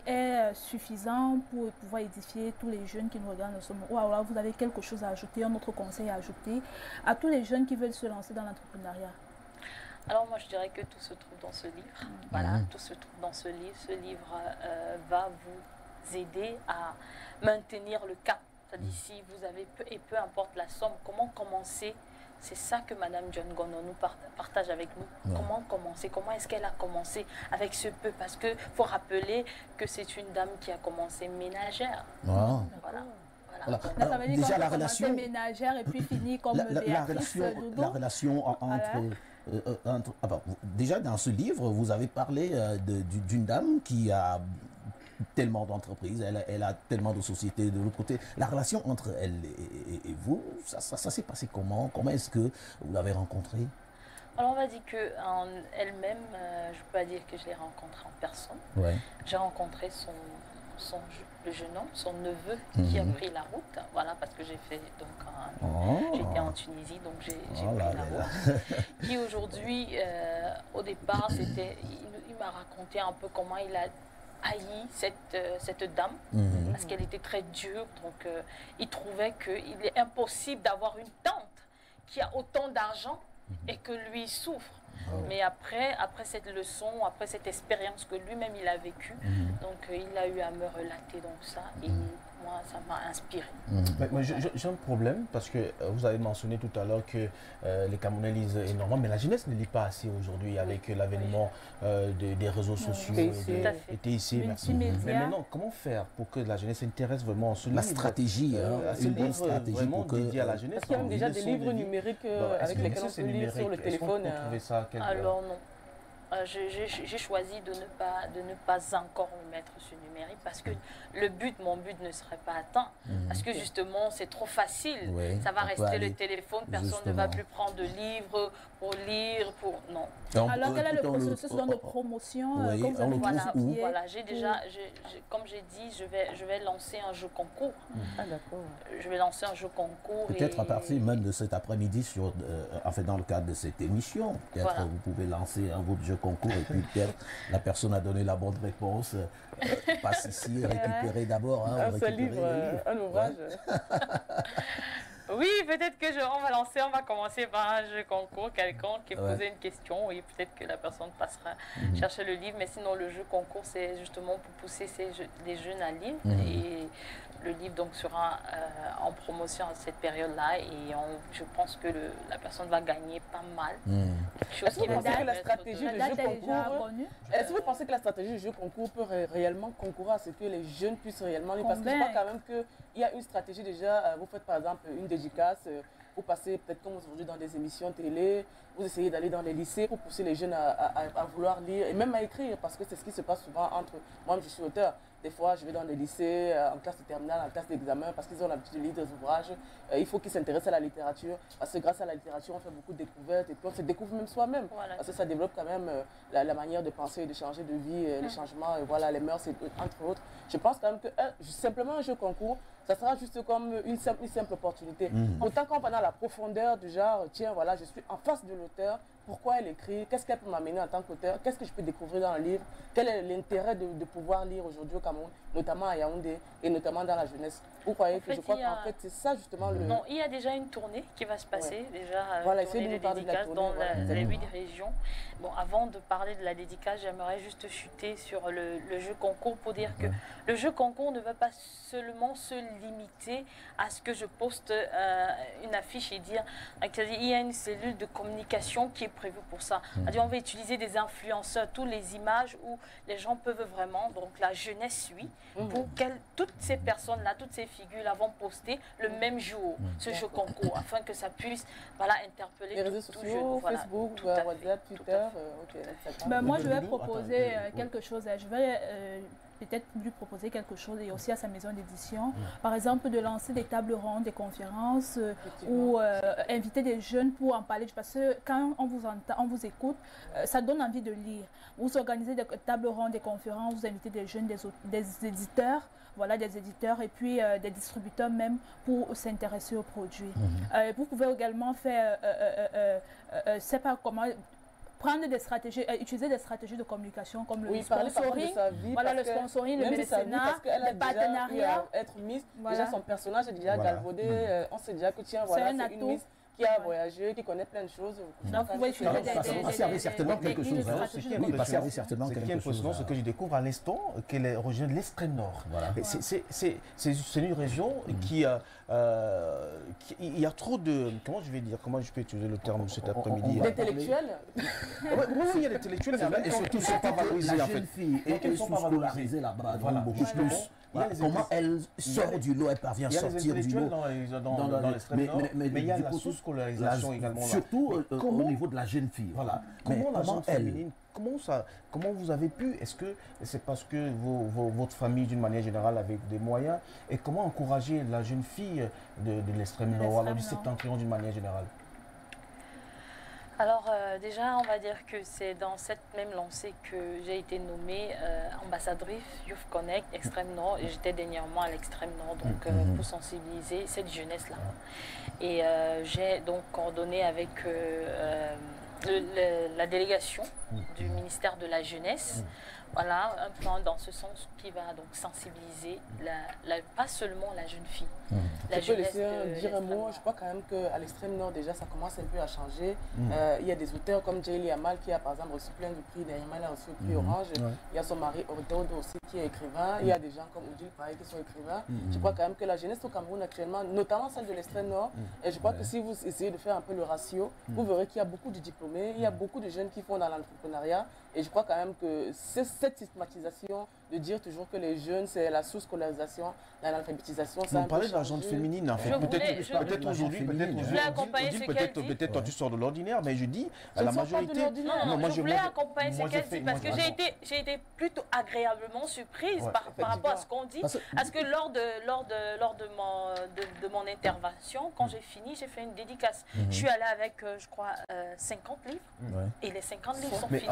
est suffisant pour pouvoir édifier tous les jeunes qui nous regardent en ce moment? Ou alors vous avez quelque chose à ajouter, un autre conseil à ajouter à tous les jeunes qui veulent se lancer dans l'entrepreneuriat? Alors moi je dirais que tout se trouve dans ce livre. Voilà, tout se trouve dans ce livre. Ce livre va vous aider à maintenir le cap. C'est-à-dire si vous avez peu importe la somme, comment commencer? C'est ça que Madame John Gono nous partage avec nous. Comment commencer? Comment est-ce qu'elle a commencé avec ce peu? Parce qu'il faut rappeler que c'est une dame qui a commencé ménagère. Voilà. Ça veut dire déjà la relation ménagère et puis finit comme la relation entre déjà dans ce livre vous avez parlé d'une dame qui a tellement d'entreprises, elle a tellement de sociétés de l'autre côté. La relation entre elle et vous, ça s'est passé comment? Comment est-ce que vous l'avez rencontrée? Alors on va dire qu'elle-même, je peux pas dire que je l'ai rencontrée en personne. J'ai rencontré le jeune homme, son neveu qui a pris la route, voilà, parce que j'ai fait donc j'étais en Tunisie, donc j'ai pris la route. Qui aujourd'hui, au départ, il m'a raconté un peu comment il a haï cette dame, parce qu'elle était très dure, donc il trouvait qu'il est impossible d'avoir une tante qui a autant d'argent et que lui souffre. Mais après cette leçon, après cette expérience que lui-même il a vécue, donc il a eu à me relater donc ça. Et moi, m'a inspiré. Mais j'ai un problème parce que vous avez mentionné tout à l'heure que les Camerounais lisent énormément, mais la jeunesse ne lit pas assez aujourd'hui avec l'avènement des réseaux sociaux et TIC. Mais maintenant, comment faire pour que la jeunesse s'intéresse vraiment à ce livre? La stratégie, une bonne stratégie vraiment pour dédié à la jeunesse. Est-ce qu'il y a même déjà des livres numériques avec lesquels on peut lire sur le téléphone? Alors non. J'ai choisi de ne pas encore me mettre sur numérique parce que mon but ne serait pas atteint. Parce que justement, c'est trop facile. Oui, ça va rester le téléphone, personne ne va plus prendre de livres pour lire, non. Alors, quel est le processus de promotion comme vous avez Voilà, j'ai déjà, comme j'ai dit, je vais lancer un jeu concours. Ah, d'accord. Je vais lancer un jeu concours. Peut-être à partir même de cet après-midi, dans le cadre de cette émission, peut-être vous pouvez lancer un votre jeu concours et puis peut-être la personne a donné la bonne réponse, passe ici et récupérer d'abord. Un livre, un ouvrage. Oui, peut-être on va commencer par un jeu concours, quelqu'un qui posait une question et peut-être que la personne passera chercher le livre. Mais sinon, le jeu concours, c'est justement pour pousser les jeunes à lire. Et le livre donc sera en promotion à cette période-là et je pense que la personne va gagner pas mal. Est-ce que vous pensez que la stratégie du jeu concours, est-ce que vous pensez que la stratégie du jeu concours peut réellement concourir à ce que les jeunes puissent réellement lire? Parce que je crois quand même qu'il y a une stratégie déjà. Vous faites par exemple une dédicace, vous passez peut-être comme aujourd'hui dans des émissions télé, vous essayez d'aller dans les lycées pour pousser les jeunes à vouloir lire et même à écrire, parce que c'est ce qui se passe souvent entre moi, je suis auteur. Des fois, je vais dans des lycées, en classe de terminale, en classe d'examen, parce qu'ils ont l'habitude de lire des ouvrages. Il faut qu'ils s'intéressent à la littérature, parce que grâce à la littérature, on fait beaucoup de découvertes et puis on se découvre même soi-même. Voilà. Parce que ça développe quand même la manière de penser et de changer de vie, les changements, voilà, les mœurs, entre autres. Je pense quand même que simplement un jeu concours, ça sera juste comme une simple opportunité. Autant qu'on va dans la profondeur du genre, tiens, voilà, je suis en face de l'auteur, pourquoi elle écrit, qu'est-ce qu'elle peut m'amener en tant qu'auteur, qu'est-ce que je peux découvrir dans le livre, quel est l'intérêt de pouvoir lire aujourd'hui au Cameroun, notamment à Yaoundé et notamment dans la jeunesse. Vous croyez que je crois qu'en fait c'est ça justement le... Non, il y a déjà une tournée qui va se passer, déjà voilà, tournée de dédicace dans les 8 régions. Bon, avant de parler de la dédicace, j'aimerais juste chuter sur le jeu concours pour dire que le jeu concours ne va pas seulement se limiter à ce que je poste une affiche et dire il y a une cellule de communication qui est prévue pour ça. C'est-à-dire on va utiliser des influenceurs, toutes les images où les gens peuvent vraiment, donc la jeunesse suit, pour que toutes ces personnes-là, toutes ces figures-là vont poster le même jour ce jeu concours afin que ça puisse interpeller les réseaux sociaux, Facebook, WhatsApp, Twitter. Moi, je vais proposer quelque chose. Je vais peut-être lui proposer quelque chose et aussi à sa maison d'édition. Par exemple, de lancer des tables rondes, des conférences ou inviter des jeunes pour en parler. Parce que quand on vous entend, on vous écoute, ça donne envie de lire. Vous organisez des tables rondes, des conférences, vous invitez des jeunes, des éditeurs, voilà, des éditeurs et puis des distributeurs même pour s'intéresser aux produits. Vous pouvez également faire, c'est pas comment... prendre des stratégies, utiliser des stratégies de communication comme le sponsoring, le sponsoring, le mécénat, les partenariats. Être Miss, déjà son personnage est déjà galvaudé, on sait déjà que tiens, voilà, c'est une Miss qui a voyagé, qui connaît plein de choses. Donc, vous voyez, ça servait certainement quelque chose. Oui, ça servait certainement quelque chose. Ce que je découvre à l'instant, qu'elle est originaire de l'extrême nord. C'est une région qui il y a trop de... Comment je peux utiliser le terme cet après-midi? D'intellectuels. Oui, il y a des intellectuels, et surtout, ils ne sont pas valorisés en fait. Et ils sont scolarisés là-bas, beaucoup plus. Comment elle sort du lot, elle parvient à sortir du lot. Dans l'extrême nord, mais il y a la sous-scolarisation également. Surtout au niveau de la jeune fille. Voilà. Comment la jeune féminine, comment vous avez pu, est-ce que c'est parce que votre famille d'une manière générale avec des moyens, et comment encourager la jeune fille de l'extrême nord, alors du septentrion d'une manière générale? Alors déjà, on va dire que c'est dans cette même lancée que j'ai été nommée ambassadrice Youth Connect Extrême Nord et j'étais dernièrement à l'Extrême Nord donc pour sensibiliser cette jeunesse-là. Et j'ai donc coordonné avec la délégation du ministère de la Jeunesse. Voilà, un plan dans ce sens qui va donc sensibiliser pas seulement la jeune fille. La jeunesse. Je peux laisser dire un mot, je crois quand même qu'à l'extrême nord déjà ça commence un peu à changer. Il y a des auteurs comme Jayli Amal qui a par exemple reçu plein de prix, Naïma a reçu le prix Orange, il y a son mari Ordodo aussi qui est écrivain, il y a des gens comme Odile pareil qui sont écrivains. Je crois quand même que la jeunesse au Cameroun actuellement, notamment celle de l'extrême nord, et je crois que si vous essayez de faire un peu le ratio, vous verrez qu'il y a beaucoup de diplômés, il y a beaucoup de jeunes qui font dans l'entrepreneuriat, et je crois quand même que cette systématisation de dire toujours que les jeunes c'est la sous-scolarisation, l'analphabétisation. On parlait de la gente féminine en fait. Peut-être aujourd'hui, peut-être toi tu sors de l'ordinaire, mais je dis à la majorité. Non, je voulais accompagner ce qu'elle dit parce que j'ai été plutôt agréablement surprise par rapport à ce qu'on dit. Parce que lors de mon intervention, quand j'ai fini, j'ai fait une dédicace. Je suis allée avec, je crois, 50 livres et les 50 livres sont finis.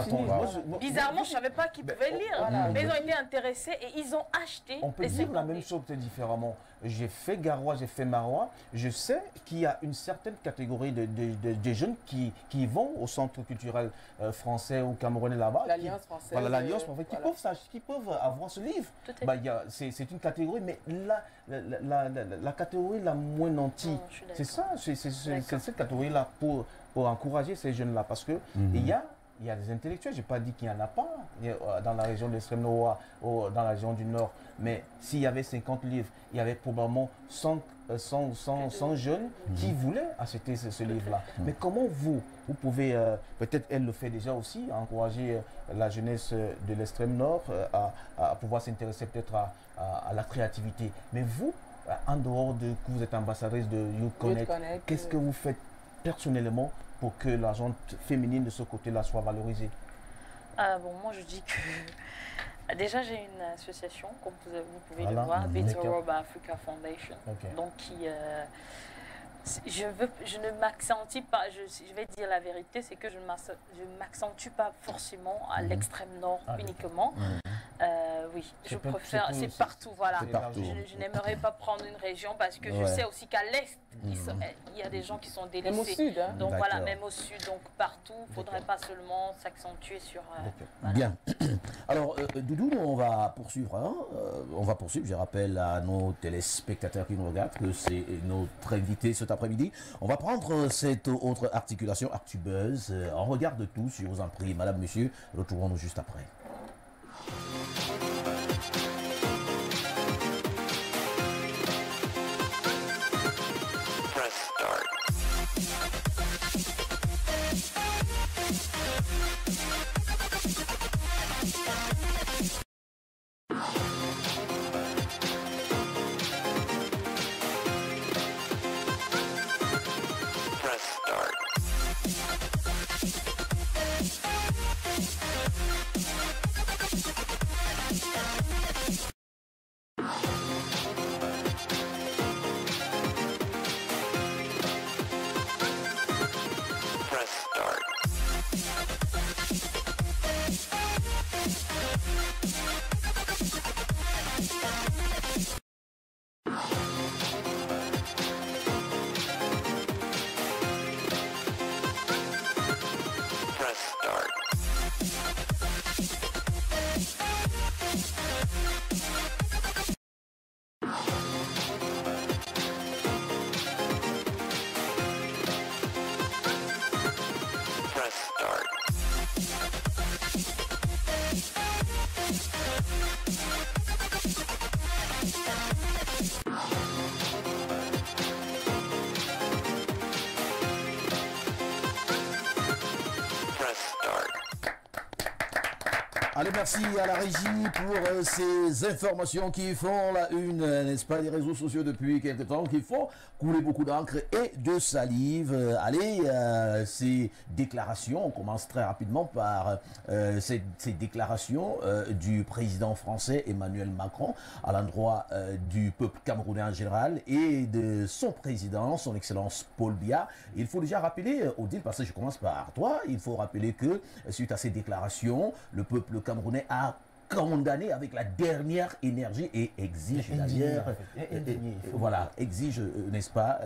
Bizarrement, je ne savais pas qu'ils pouvaient lire, mais ils ont été intéressés et ils ont acheté. On peut dire la même chose peut-être différemment. J'ai fait Garoua, j'ai fait Marois. Je sais qu'il y a une certaine catégorie de jeunes qui vont au centre culturel français ou camerounais là-bas. L'Alliance française. Voilà, l'Alliance française, qui peuvent avoir ce livre. C'est une catégorie, mais la catégorie la moins nantie, c'est ça, c'est cette catégorie-là pour encourager ces jeunes-là. Parce que il y a des intellectuels, je n'ai pas dit qu'il n'y en a pas dans la région de l'extrême nord ou dans la région du nord, mais s'il y avait 50 livres, il y avait probablement 100 jeunes qui voulaient acheter ce livre-là. Mais comment vous pouvez, peut-être elle le fait déjà aussi, encourager la jeunesse de l'extrême nord à pouvoir s'intéresser peut-être à la créativité. Mais vous, en dehors de que vous êtes ambassadrice de Youth Connect, qu'est-ce que vous faites personnellement pour que la gente féminine de ce côté-là soit valorisée? Moi je dis que déjà j'ai une association, comme vous pouvez le voir, Better World Africa Foundation, donc qui je ne m'accentue pas, je vais dire la vérité, c'est que je ne m'accentue pas forcément à l'extrême nord uniquement. Oui, je préfère, c'est partout, voilà. Je n'aimerais pas prendre une région parce que je sais aussi qu'à l'est, il y a des gens qui sont délaissés. Même au sud, hein. Donc voilà, même au sud, donc partout, il ne faudrait pas seulement s'accentuer sur... Voilà. Bien. Alors, Doudou, on va poursuivre. On va poursuivre. Je rappelle à nos téléspectateurs qui nous regardent que c'est notre invité cet après-midi. On va prendre cette autre articulation, ActuBuzz. On regarde tout, je vous en prie, madame, monsieur. Retrouvons-nous juste après. Allez, merci à la régie pour ces informations qui font la une, n'est-ce pas, des réseaux sociaux depuis quelques temps, qui font couler beaucoup d'encre et de salive. Allez, ces déclarations, on commence très rapidement par ces déclarations du président français Emmanuel Macron à l'endroit du peuple camerounais en général et de son président, son excellence Paul Biya. Il faut déjà rappeler, Odile, parce que je commence par toi, il faut rappeler que suite à ces déclarations, le peuple camerounais a condamné avec la dernière énergie et exige d'ailleurs, voilà, exige, n'est-ce pas,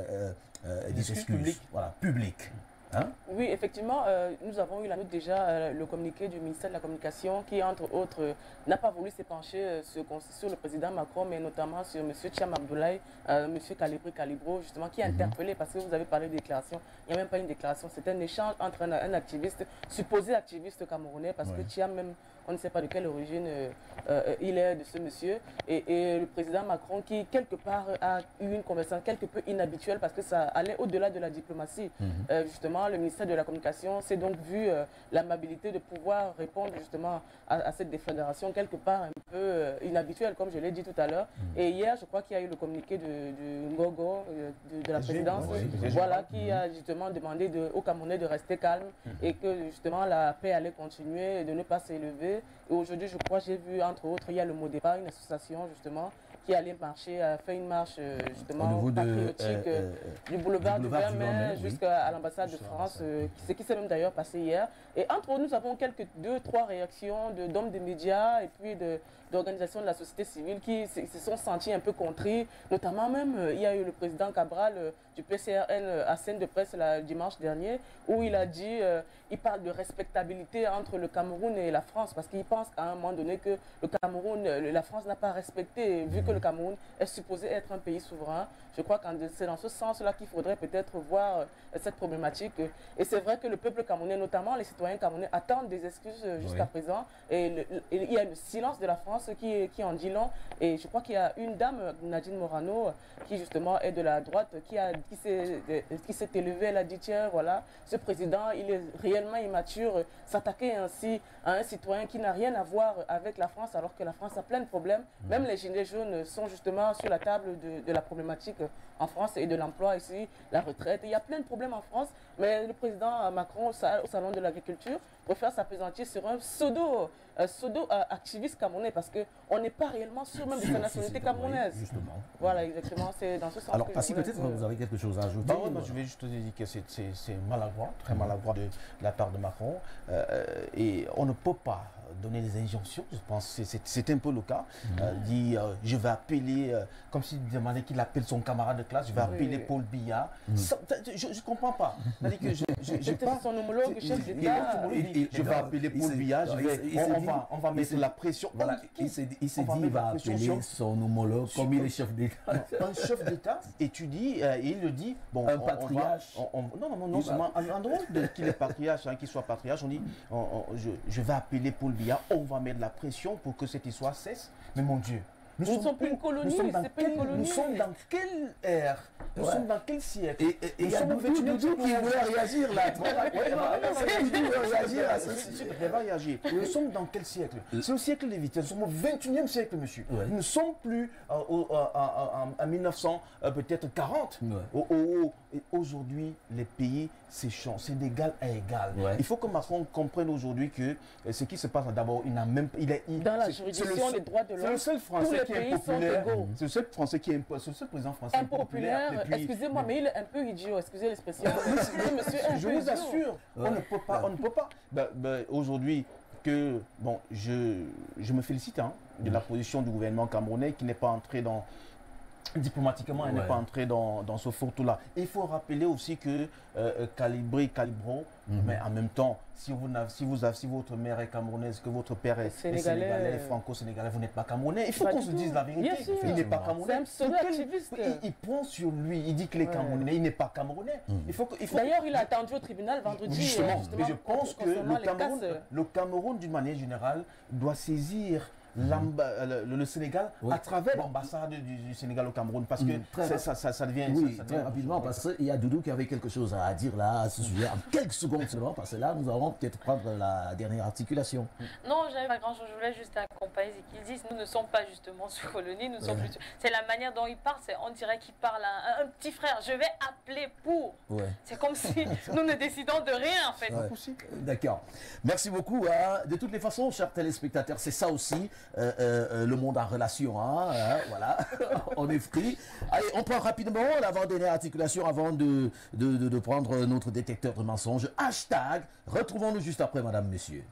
des excuses publiques. Voilà, publiques. Hein? Oui, effectivement, nous avons eu la note déjà, le communiqué du ministère de la Communication qui, entre autres, n'a pas voulu s'épancher sur le président Macron, mais notamment sur M. Thiam Abdoulaye, M. Calibro, justement, qui a interpellé, parce que vous avez parlé de déclaration. Il n'y a même pas une déclaration, c'est un échange entre un activiste, supposé activiste camerounais, parce que Thiam, même, on ne sait pas de quelle origine il est de ce monsieur, et le président Macron qui, quelque part, a eu une conversation quelque peu inhabituelle, parce que ça allait au-delà de la diplomatie. Justement, le ministère de la Communication s'est donc vu l'amabilité de pouvoir répondre justement à cette déflagration quelque part un peu inhabituelle, comme je l'ai dit tout à l'heure. Et hier, je crois qu'il y a eu le communiqué du Ngogo, de la présidence, voilà, qui a justement demandé aux Camerounais de rester calmes et que justement la paix allait continuer et de ne pas s'élever. Et aujourd'hui, je crois, j'ai vu entre autres, il y a le mot départ, une association justement qui allait marcher, a fait une marche justement patriotique du boulevard du 20 mai jusqu'à l'ambassade de France, ce qui s'est même d'ailleurs passé hier. Et entre autres, nous avons quelques 2-3 réactions d'hommes des médias et puis d'organisations de la société civile qui se sont sentis un peu contris. Notamment même, il y a eu le président Cabral du PCRN à scène de presse dimanche dernier où il a dit, il parle de respectabilité entre le Cameroun et la France parce qu'il pense qu'à un moment donné que le Cameroun, la France n'a pas respecté, vu que le Cameroun est supposé être un pays souverain. Je crois que c'est dans ce sens-là qu'il faudrait peut-être voir cette problématique. Et c'est vrai que le peuple camerounais, notamment les citoyens camerounais, attendent des excuses jusqu'à présent. Et il y a le silence de la France qui en dit long. Et je crois qu'il y a une dame, Nadine Morano, qui justement est de la droite, qui s'est élevée, elle a dit, tiens, voilà, ce président, il est réellement immature. S'attaquer ainsi à un citoyen qui n'a rien à voir avec la France, alors que la France a plein de problèmes. Même les gilets jaunes sont justement sur la table de la problématique en France et de l'emploi ici, la retraite. Il y a plein de problèmes en France, mais le président Macron, au Salon de l'Agriculture, préfère s'appesantir sur un pseudo-activiste camerounais parce qu'on n'est pas réellement sûr même de sa nationalité camerounaise. Justement. Voilà, exactement, c'est dans ce sens. Alors, Passy, peut-être vous avez quelque chose à ajouter. Je vais juste te dire que c'est maladroit, très maladroit de la part de Macron. Et on ne peut pas donner des injonctions, je pense que c'est un peu le cas. Dit, je vais appeler, comme s'il demandait qu'il appelle son camarade de classe, je vais appeler Paul Biya. Je ne comprends pas. C'est son homologue chef d'État. Je vais appeler Paul Biya, on va mettre la pression. Voilà, il s'est dit qu'il va appeler son homologue comme il est chef d'État. Un chef d'État, et tu dis, il le dit, bon, un patriarche. Non seulement en dehors qu'il est patriarche, qu'il soit patriarche, on dit, je vais appeler Paul Biya, on va mettre la pression pour que cette histoire cesse. Mais mon Dieu, nous ne sommes plus une colonie, c'est pas une colonie. Nous sommes dans quelle ère? Nous sommes dans quel siècle? Et il y a Doudou qui voulait réagir là. Nous sommes dans quel siècle? C'est le siècle des vitesses. Nous sommes au 21e siècle, monsieur. Nous ne sommes plus en 1900, peut-être 40. Aujourd'hui, les pays s'échangent. C'est d'égal à égal. Il faut que Macron comprenne aujourd'hui que ce qui se passe d'abord, il n'a même pas. Dans la juridiction des droits de l'homme, c'est le seul Français qui est impopulaire. C'est le seul Français qui est c'est le seul président français impopulaire. Excusez-moi, mais il est un peu idiot. Excusez l'expression. Je vous assure, on ne peut pas. Aujourd'hui, je me félicite de la position du gouvernement camerounais qui n'est pas entré dans. Diplomatiquement, elle n'est pas entrée dans ce fourre-tout-là. Il faut rappeler aussi que Calibro, mais en même temps, si votre mère est camerounaise, que votre père est sénégalais, franco-sénégalais, vous n'êtes pas camerounais. Il faut qu'on se dise la vérité. Il n'est pas camerounais. Il prend sur lui, il dit qu'il est camerounais, il n'est pas camerounais. D'ailleurs, il a attendu au tribunal vendredi. Justement, mais je pense que le Cameroun, d'une manière générale, doit saisir le Sénégal à travers l'ambassade du Sénégal au Cameroun parce que ça devient... Oui, très rapidement parce qu'il y a Doudou qui avait quelque chose à dire là à ce sujet en quelques secondes seulement parce que là nous allons peut-être prendre la dernière articulation. Non, j'avais pas grand chose, je voulais juste accompagner ce qu'ils disent. Nous ne sommes pas justement sous colonie, nous sommes plus... C'est la manière dont ils parlent, on dirait qu'ils parlent à un petit frère. Je vais appeler pour. C'est comme si nous ne décidons de rien en fait. D'accord. Merci beaucoup. De toutes les façons, chers téléspectateurs, c'est ça aussi. Le monde en relation, voilà, on est free. Allez, on prend rapidement l'avant-dernière articulation avant de prendre notre détecteur de mensonges. Hashtag, retrouvons-nous juste après, madame, messieurs.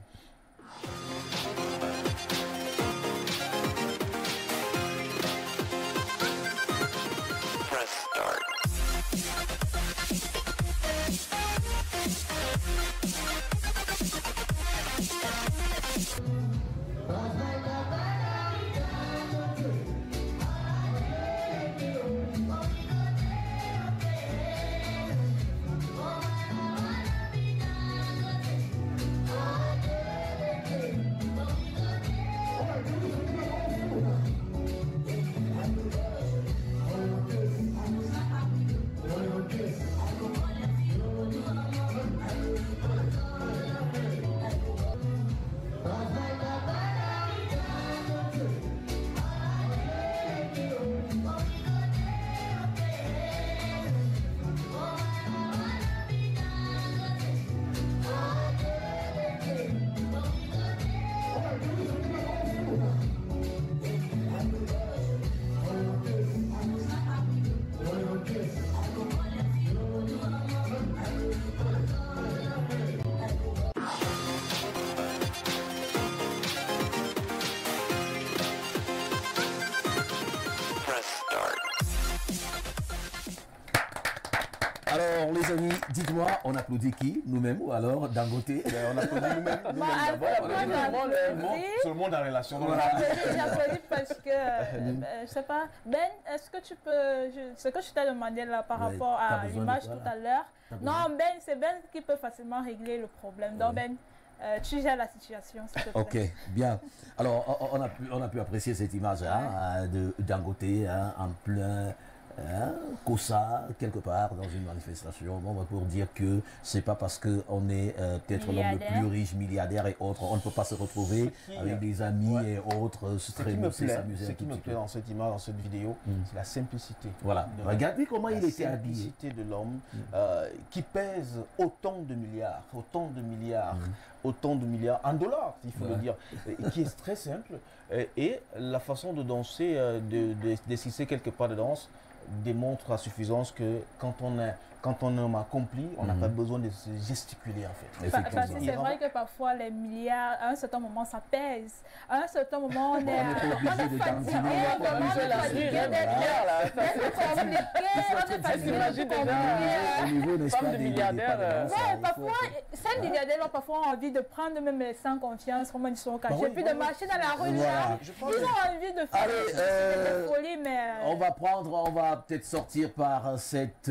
Alors les amis, dites-moi, on applaudit qui? Nous-mêmes ou alors Dangote? On applaudit nous-mêmes. Tout le monde en relation. J'applaudis parce que, je sais pas, Ben, est-ce que tu peux, ce que je t'ai demandé là par rapport à l'image tout à l'heure, non Ben, c'est Ben qui peut facilement régler le problème. Donc Ben, tu gères la situation, s'il te plaît. Ok, bien. Alors, on a pu apprécier cette image de Dangote en plein Kossa, quelque part, dans une manifestation. Bon, pour dire que c'est pas parce qu'on est peut-être l'homme le plus riche, milliardaire et autres, on ne peut pas se retrouver avec des amis et autres, Ce qui me plaît dans cette image, dans cette vidéo, c'est la simplicité. Voilà. Regardez comment il était habillé. La simplicité de l'homme qui pèse autant de milliards, autant de milliards en dollars, il faut le dire, qui est très simple. Et la façon de danser, d'esquisser quelque part de danse, démontre à suffisance que quand on est accompli, on n'a pas besoin de se gesticuler en fait. C'est vrai que parfois les milliards, à un certain moment, ça pèse. À un certain moment, on est fatigué. Au niveau de milliardaires. Parfois, 5 milliardaires, parfois, ont envie de prendre même les sans confiance, comment ils sont cachés, puis de marcher dans la rue. Ils ont envie de faire des folies, mais... On va peut-être sortir par cette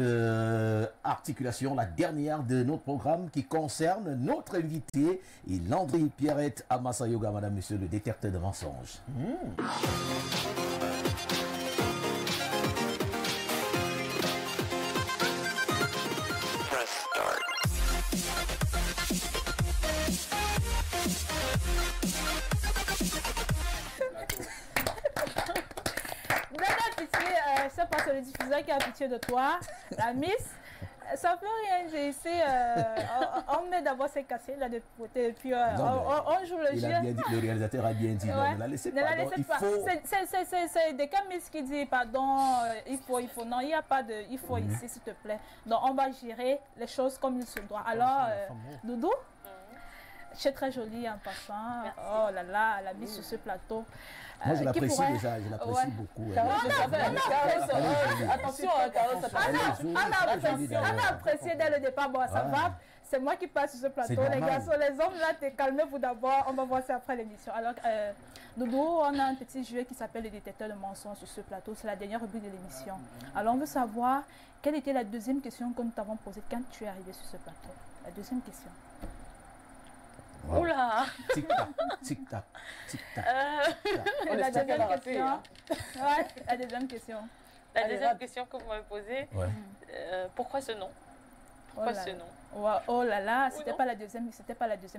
articulation, la dernière de notre programme qui concerne notre invité, et Landry Pierrette Amasa Yoga, madame, monsieur, le détecteur de mensonges. Je sais pas, c'est le diffuseur qui a pitié de toi, la Miss. Ça peut rien, j'ai essayé. On met d'abord ses cassettes là de côté, et puis on joue le jeu. Le réalisateur a bien dit, non, ne la laissez pas. C'est des cas Miss qui dit, pardon, il faut, non, il n'y a pas de, il faut ici, s'il te plaît. Donc on va gérer les choses comme il se doit. Alors, Doudou, tu es très jolie en passant. Merci. Oh là là, la Miss sur ce plateau. Moi, je l'apprécie déjà, je l'apprécie beaucoup. Attention, Carole, on a apprécié dès le départ. Bon, ça va. C'est moi qui passe sur ce plateau. Les garçons, les hommes, là, t'es calmez-vous d'abord. On va voir ça après l'émission. Alors, Doudou, on a un petit jeu qui s'appelle le détecteur de mensonges sur ce plateau. C'est la dernière rubrique de l'émission. Alors, on veut savoir quelle était la deuxième question que nous t'avons posée quand tu es arrivé sur ce plateau. La deuxième question. Wow. Oula! Tic-tac, tic-tac, tic-tac. La deuxième question. Ouais, la deuxième question. La deuxième question que vous m'avez posée, pourquoi ce nom? Pourquoi ce nom? Oh là là, c'était pas la deuxième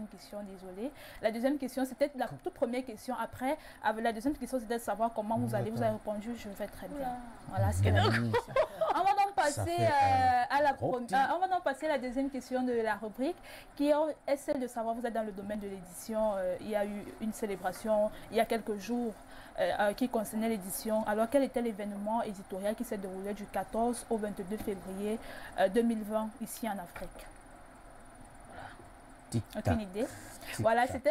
question, désolé. La deuxième question, c'était la toute première question. Après, la deuxième question, c'était de savoir comment vous allez. Vous avez répondu, je vais très bien. Voilà, c'était la deuxième question. On va donc passer on va donc passer à la deuxième question de la rubrique, qui est celle de savoir, vous êtes dans le domaine de l'édition. Il y a eu une célébration il y a quelques jours qui concernait l'édition. Alors, quel était l'événement éditorial qui s'est déroulé du 14 au 22 février 2020 ici en Afrique? Aucune idée. Voilà, c'était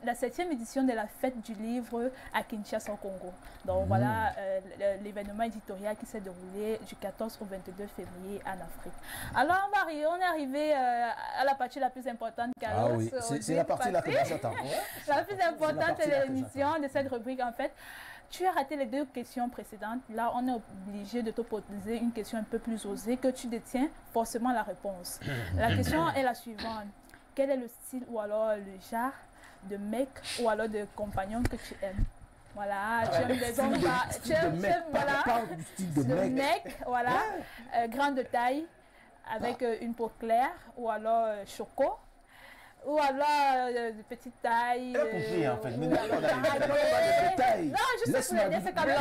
la 7e édition de la fête du livre à Kinshasa au Congo. Donc voilà l'événement éditorial qui s'est déroulé du 14 au 22 février en Afrique. Alors on est arrivé à la partie la plus importante. Ah oui, c'est la partie là que j'attends. La plus importante de l'émission, de cette rubrique en fait. Tu as raté les deux questions précédentes. Là, on est obligé de te poser une question un peu plus osée que tu détiens forcément la réponse. La question est la suivante. Quel est le style ou alors le genre de mec ou alors de compagnon que tu aimes? Voilà, tu aimes les hommes, tu aimes le mec, voilà, grande taille, avec une peau claire ou alors choco. Ou alors de petite taille. Elle a compris en fait. Mais non, je sais pas, c'est comme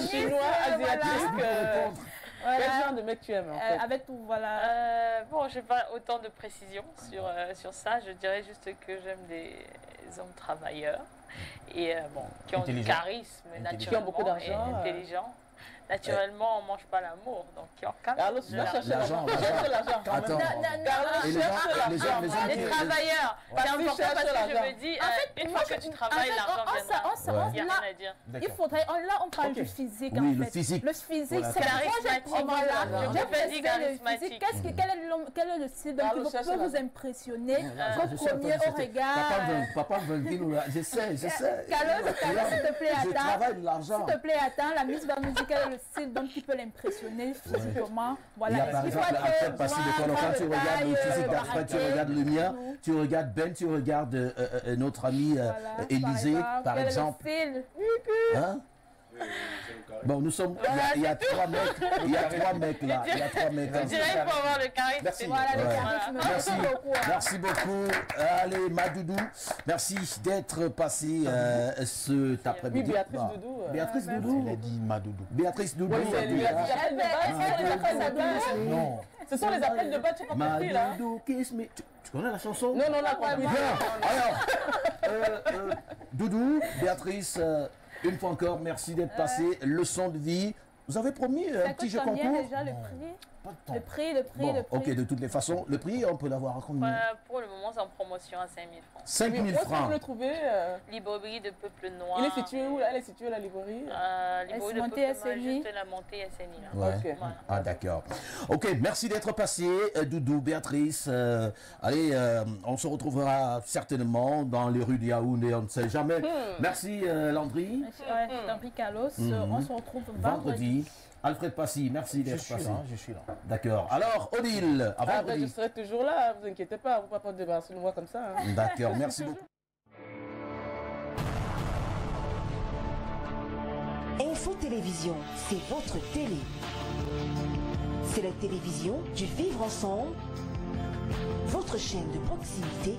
chinois, asiatique. Quel genre de mec tu aimes en fait? Avec tout, voilà. Bon, je n'ai pas autant de précision sur ça. Je dirais juste que j'aime des hommes travailleurs et qui ont du charisme, naturellement, qui ont beaucoup d'argent, intelligents. Naturellement, on ne mange pas l'amour, donc il y a quand Carlos, tu vas chercher l'argent. Attends. Les travailleurs, c'est important parce que je me dis, une fois que tu travailles, l'argent viendra. Il n'y a rien à dire. Il faudrait, là on parle du physique en fait. Le physique. Le physique, c'est charismatique. Quel est le style qui peut vous impressionner, votre premier au regard? Papa veut dire, je sais. Carlos, s'il te plaît, je travaille de l'argent. S'il te plaît, attends, la Miss va nous dire quel est le style donc qui peut l'imprimpressionner physiquement. Voilà. Il y a par exemple après passer de toi, quand tu regardes le physique d'après, tu regardes le mien, tu regardes Ben, tu regardes notre ami Élisée, par exemple. Hein? Bon, nous sommes. Il y a 3 mecs. Il y a 3 mecs là. Il y a 3 mecs. Je dirais qu'il faut avoir le charisme. Merci. Voilà, le charisme. Merci beaucoup. Allez, Madoudou, merci d'être passé cet après-midi. Oui, Béatrice Doudou. Béatrice Doudou. Elle a dit Madoudou. Béatrice Doudou. Non. Ce sont les appels de base, tu n'as pas compris là. Madoudou, kiss me. Tu connais la chanson? Non, on a compris. Alors, Doudou, Béatrice. Une fois encore, merci d'être passé. Leçon de vie. Vous avez promis un petit jeu concours? Déjà le prix? Pas de temps. Le prix. Ok, de toutes les façons, le prix, on peut l'avoir à combien? Pour le moment, c'est en promotion à 5 000 francs. 5 000 francs. Où est-ce qu'on peut le trouver? Librairie de Peuple Noir. Il est situé où là? Elle est située la librairie? Librairie de Peuple Noir, juste la montée SNI. Ouais. Okay. Voilà. Ah d'accord. Ok, merci d'être passé, Doudou, Béatrice. Allez, on se retrouvera certainement dans les rues de Yaoundé, on ne sait jamais. Merci Landry. Landry Carlos. On se retrouve vendredi. Alfred Passy, merci d'être passé. Je suis là. D'accord. Alors, Odile, avant je serai toujours là, vous inquiétez pas, vous ne pouvez pas débarrasser de moi comme ça. Hein. D'accord, merci beaucoup. Info Télévision, c'est votre télé. C'est la télévision du vivre ensemble, votre chaîne de proximité